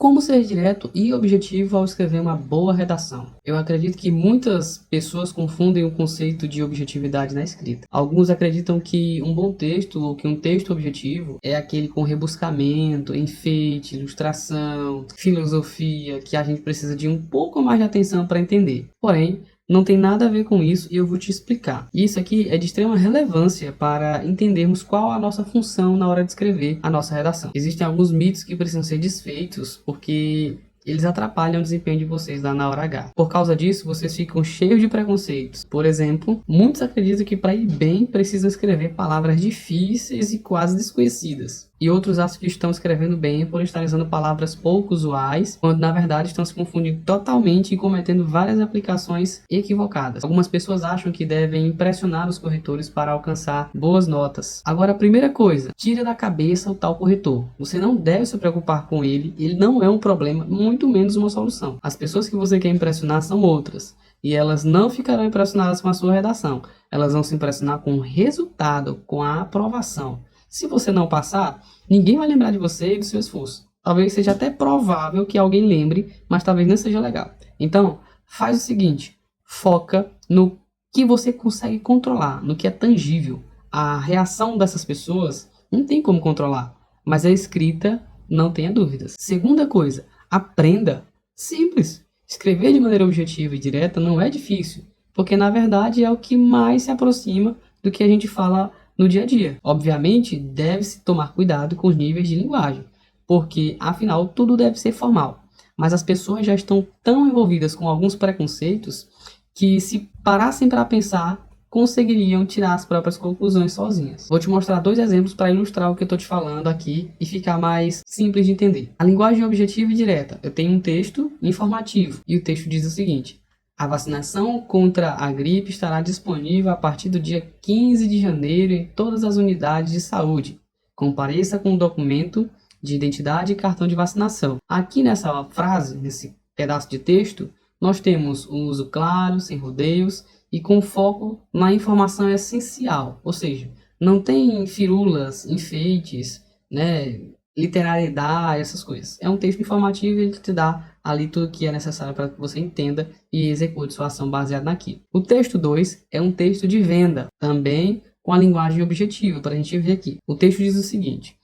Como ser direto e objetivo ao escrever uma boa redação? Eu acredito que muitas pessoas confundem o conceito de objetividade na escrita. Alguns acreditam que um bom texto ou que um texto objetivo é aquele com rebuscamento, enfeite, ilustração, filosofia, que a gente precisa de um pouco mais de atenção para entender. Porém, não tem nada a ver com isso e eu vou te explicar. Isso aqui é de extrema relevância para entendermos qual a nossa função na hora de escrever a nossa redação. Existem alguns mitos que precisam ser desfeitos porque eles atrapalham o desempenho de vocês lá na hora H. Por causa disso, vocês ficam cheios de preconceitos. Por exemplo, muitos acreditam que para ir bem precisam escrever palavras difíceis e quase desconhecidas. E outros acham que estão escrevendo bem por estar usando palavras pouco usuais, quando na verdade estão se confundindo totalmente e cometendo várias aplicações equivocadas. Algumas pessoas acham que devem impressionar os corretores para alcançar boas notas. Agora, a primeira coisa, tira da cabeça o tal corretor. Você não deve se preocupar com ele, ele não é um problema, muito menos uma solução. As pessoas que você quer impressionar são outras. E elas não ficarão impressionadas com a sua redação. Elas vão se impressionar com o resultado, com a aprovação. Se você não passar, ninguém vai lembrar de você e do seu esforço. Talvez seja até provável que alguém lembre, mas talvez não seja legal. Então, faz o seguinte, foca no que você consegue controlar, no que é tangível. A reação dessas pessoas não tem como controlar, mas a escrita não tenha dúvidas. Segunda coisa, aprenda. Simples. Escrever de maneira objetiva e direta não é difícil, porque na verdade é o que mais se aproxima do que a gente fala no dia a dia. Obviamente, deve-se tomar cuidado com os níveis de linguagem, porque afinal tudo deve ser formal. Mas as pessoas já estão tão envolvidas com alguns preconceitos que, se parassem para pensar, conseguiriam tirar as próprias conclusões sozinhas. Vou te mostrar 2 exemplos para ilustrar o que eu estou te falando aqui e ficar mais simples de entender. A linguagem objetiva e direta. Eu tenho um texto informativo e o texto diz o seguinte: a vacinação contra a gripe estará disponível a partir do dia 15 de janeiro em todas as unidades de saúde. Compareça com o documento de identidade e cartão de vacinação. Aqui nessa frase, nesse pedaço de texto, nós temos um uso claro, sem rodeios e com foco na informação essencial. Ou seja, não tem firulas, enfeites, né, literariedade, essas coisas. É um texto informativo e ele te dá ali tudo que é necessário para que você entenda e execute sua ação baseada naquilo. O texto 2 é um texto de venda, também com a linguagem objetiva, para a gente ver aqui. O texto diz o seguinte: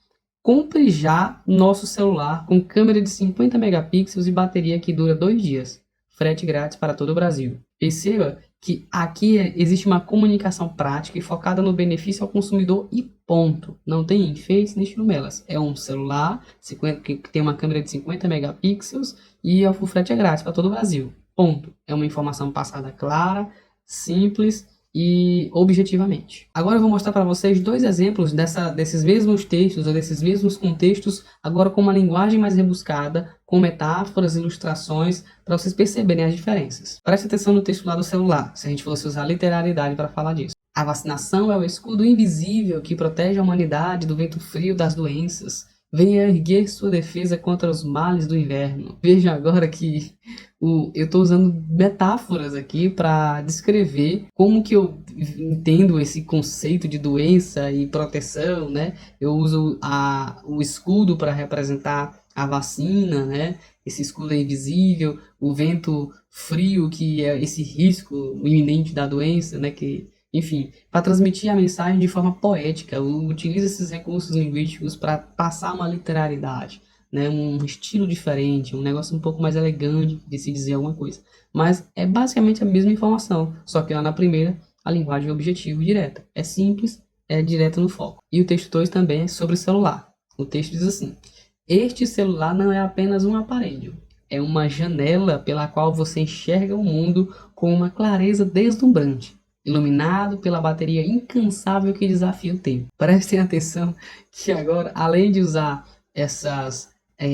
compre já nosso celular com câmera de 50 megapixels e bateria que dura 2 dias. Frete grátis para todo o Brasil. Perceba que aqui existe uma comunicação prática e focada no benefício ao consumidor e ponto. Não tem enfeites nem churumelas. É um celular que tem uma câmera de 50 megapixels e o frete é grátis para todo o Brasil. Ponto. É uma informação passada clara, simples e objetivamente. Agora eu vou mostrar para vocês 2 exemplos desses mesmos textos ou desses mesmos contextos, agora com uma linguagem mais rebuscada, com metáforas, ilustrações, para vocês perceberem as diferenças. Preste atenção no texto lá do celular, se a gente fosse usar literalidade para falar disso. A vacinação é o escudo invisível que protege a humanidade do vento frio das doenças. Venha erguer sua defesa contra os males do inverno. Veja agora que eu estou usando metáforas aqui para descrever como que eu entendo esse conceito de doença e proteção, né? Eu uso o escudo para representar a vacina, né? Esse escudo é invisível, o vento frio, que é esse risco iminente da doença, né? Enfim, para transmitir a mensagem de forma poética, eu utilizo esses recursos linguísticos para passar uma literalidade, né? Um estilo diferente, um negócio um pouco mais elegante de se dizer alguma coisa. Mas é basicamente a mesma informação, só que lá na primeira, a linguagem é objetiva e direta. É simples, é direto no foco. E o texto 2 também é sobre o celular. O texto diz assim: este celular não é apenas um aparelho, é uma janela pela qual você enxerga o mundo com uma clareza deslumbrante, iluminado pela bateria incansável que desafia o tempo. Prestem atenção que agora, além de usar essas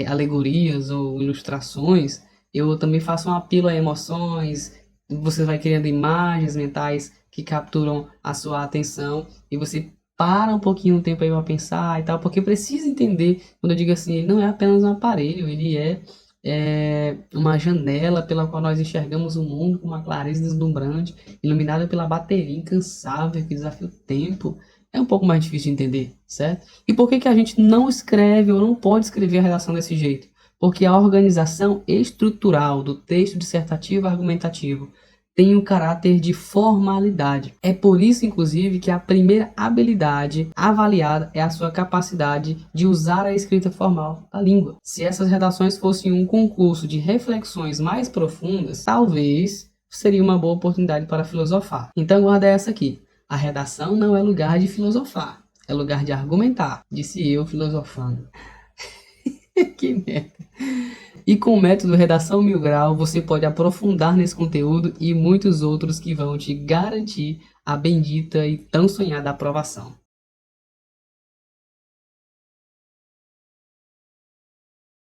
alegorias ou ilustrações, eu também faço um apelo a emoções. Você vai criando imagens mentais que capturam a sua atenção e você para um pouquinho o tempo aí para pensar e tal, porque precisa entender, quando eu digo assim, ele não é apenas um aparelho, ele é uma janela pela qual nós enxergamos o mundo com uma clareza deslumbrante, iluminada pela bateria incansável que desafia o tempo. É um pouco mais difícil de entender, certo? E por que a gente não escreve ou não pode escrever a redação desse jeito? porque a organização estrutural do texto dissertativo argumentativo tem um caráter de formalidade. É por isso, inclusive, que a primeira habilidade avaliada é a sua capacidade de usar a escrita formal da língua. Se essas redações fossem um concurso de reflexões mais profundas, talvez seria uma boa oportunidade para filosofar. Então guarda essa aqui. A redação não é lugar de filosofar, é lugar de argumentar, disse eu filosofando. Que merda. E com o método Redação Mil Grau, você pode aprofundar nesse conteúdo e muitos outros que vão te garantir a bendita e tão sonhada aprovação.